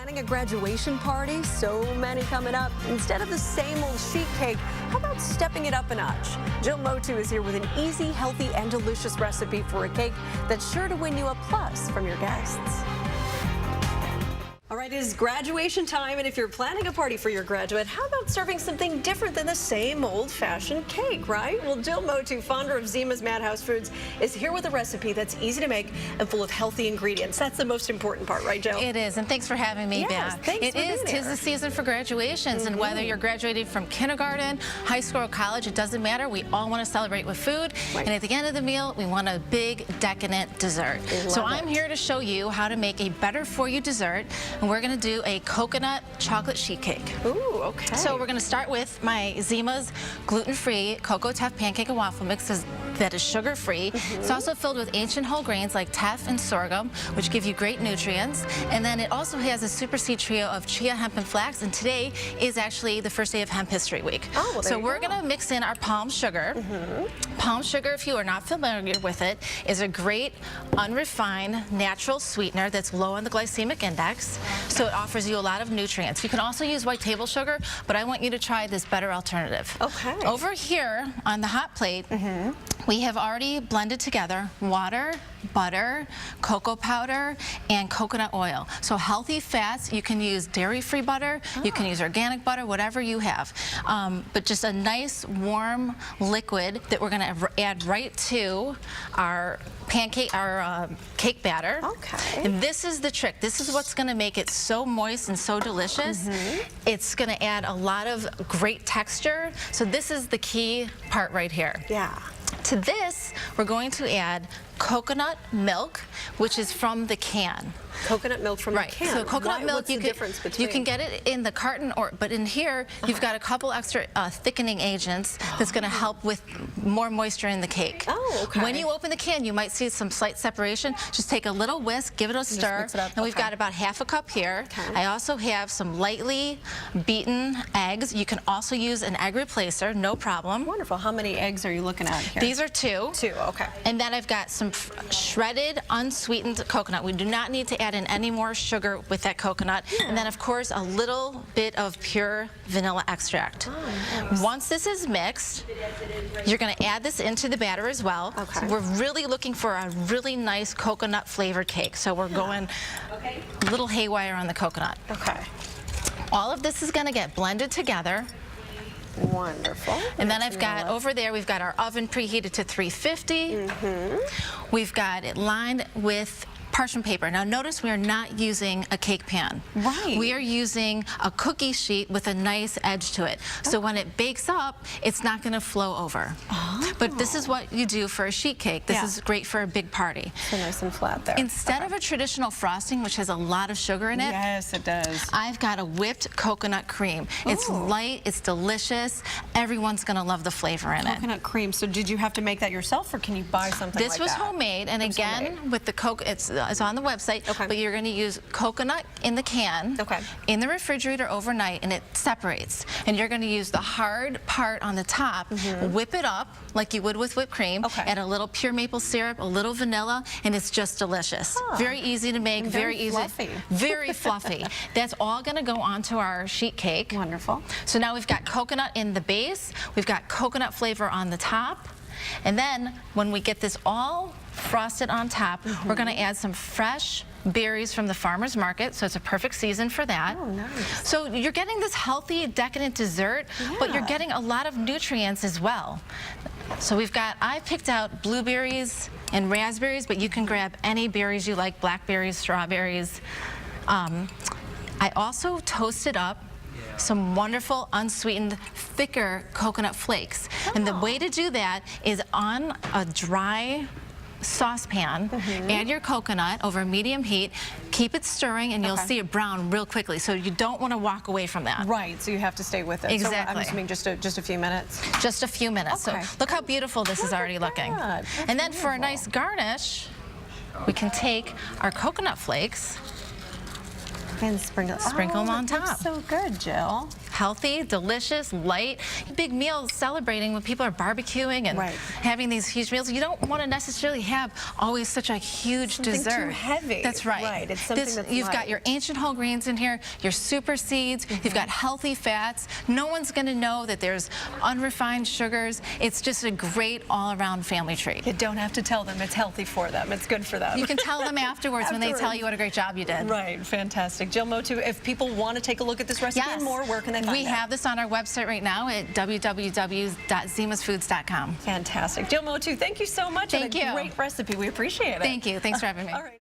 Planning a graduation party? So many coming up. Instead of the same old sheet cake, how about stepping it up a notch? Jill Motu is here with an easy, healthy, and delicious recipe for a cake that's sure to win you a plus from your guests. All right, it is graduation time, and if you're planning a party for your graduate, how about serving something different than the same old-fashioned cake, right? Well, Jill Motu, founder of Zemas Madhouse Foods, is here with a recipe that's easy to make and full of healthy ingredients. That's the most important part, right, Jill? It is, and thanks for having me back. Thanks for being here. Tis the season for graduations, and whether you're graduating from kindergarten, high school, or college, it doesn't matter. We all want to celebrate with food, and at the end of the meal, we want a big, decadent dessert. So I'm here to show you how to make a better-for-you dessert, and we're going to do a coconut chocolate sheet cake. Ooh, okay. So we're going to start with my Zemas gluten-free Cocoa Teff pancake and waffle mix that is sugar-free. It's also filled with ancient whole grains like teff and sorghum, which give you great nutrients. And then it also has a super seed trio of chia, hemp, and flax. And today is actually the first day of Hemp History Week. Oh, well, so we're going to mix in our palm sugar. Palm sugar, if you are not familiar with it, is a great unrefined natural sweetener that's low on the glycemic index. So it offers you a lot of nutrients. You can also use white table sugar, but I want you to try this better alternative. Okay. Over here on the hot plate, we have already blended together water, butter, cocoa powder, and coconut oil. So healthy fats, you can use dairy-free butter, you can use organic butter, whatever you have. But just a nice warm liquid that we're going to add right to our pancake, our cake batter. Okay. And this is the trick. This is what's going to make it so moist and so delicious. It's going to add a lot of great texture. So this is the key part right here. Yeah. To this, we're going to add coconut milk, which is from the can. Coconut milk from the can. So coconut milk, What's the difference between? You can get it in the carton, but in here, you've got a couple extra thickening agents that's going to help with more moisture in the cake. Oh, okay. When you open the can, you might see some slight separation. Just take a little whisk, give it a stir, mix it up. and we've got about half a cup here. Okay. I also have some lightly beaten eggs. You can also use an egg replacer, no problem. Wonderful. How many eggs are you looking at here? These are two. Two, okay. And then I've got some shredded, unsweetened coconut. We do not need to add in any more sugar with that coconut. And then, of course, a little bit of pure vanilla extract. Oh, nice. Once this is mixed, you're going to add this into the batter as well. Okay. So we're really looking for a really nice coconut flavored cake. So we're going a little haywire on the coconut. Okay. All of this is going to get blended together. Wonderful. And then I've got over there, we've got our oven preheated to 350. We've got it lined with parchment paper. Now notice we are not using a cake pan. Right. We are using a cookie sheet with a nice edge to it. So when it bakes up, it's not going to flow over. But this is what you do for a sheet cake. This is great for a big party. So nice and flat there. Instead of a traditional frosting, which has a lot of sugar in it, yes, it does. I've got a whipped coconut cream. It's light, it's delicious. Everyone's going to love the flavor in it. Coconut cream. So did you have to make that yourself, or can you buy something like that? This was homemade, and again, with the it's on the website, but you're going to use coconut in the can, in the refrigerator overnight, and it separates. And you're going to use the hard part on the top, whip it up like you would with whipped cream, add a little pure maple syrup, a little vanilla, and it's just delicious. Very easy to make, very easy. Fluffy. Very fluffy. That's all going to go onto our sheet cake. Wonderful. So now we've got coconut in the base, we've got coconut flavor on the top, and then when we get this all frosted on top, we're going to add some fresh berries from the farmer's market, so it's a perfect season for that. Oh, nice. So you're getting this healthy, decadent dessert, but you're getting a lot of nutrients as well. So I picked out blueberries and raspberries, but you can grab any berries you like, blackberries, strawberries. I also toasted up some wonderful unsweetened thicker coconut flakes. And the way to do that is on a dry saucepan, add your coconut over medium heat, keep it stirring, and you'll see it brown real quickly. So you don't want to walk away from that. Right, so you have to stay with it. Exactly. So I'm assuming just a few minutes? Just a few minutes. So look how beautiful this is already looking. And then for a nice garnish, we can take our coconut flakes and sprinkle them on top. So good, Jill. healthy, delicious, light. Big meals celebrating when people are barbecuing and having these huge meals. You don't want to necessarily have always such a huge dessert. Too heavy. That's right. It's something that's you've light. got your ancient whole grains in here, your super seeds, you've got healthy fats. No one's going to know that there's unrefined sugars. It's just a great all-around family treat. You don't have to tell them it's healthy for them. It's good for them. You can tell them afterwards when they tell you what a great job you did. Right, fantastic. Jill Motu, if people want to take a look at this recipe and more, where can they find it? We have this on our website right now at www.zemasfoods.com. Fantastic. Jill Motu, thank you so much. Thank you. Great recipe. We appreciate it. Thank you. Thanks for having me. All right.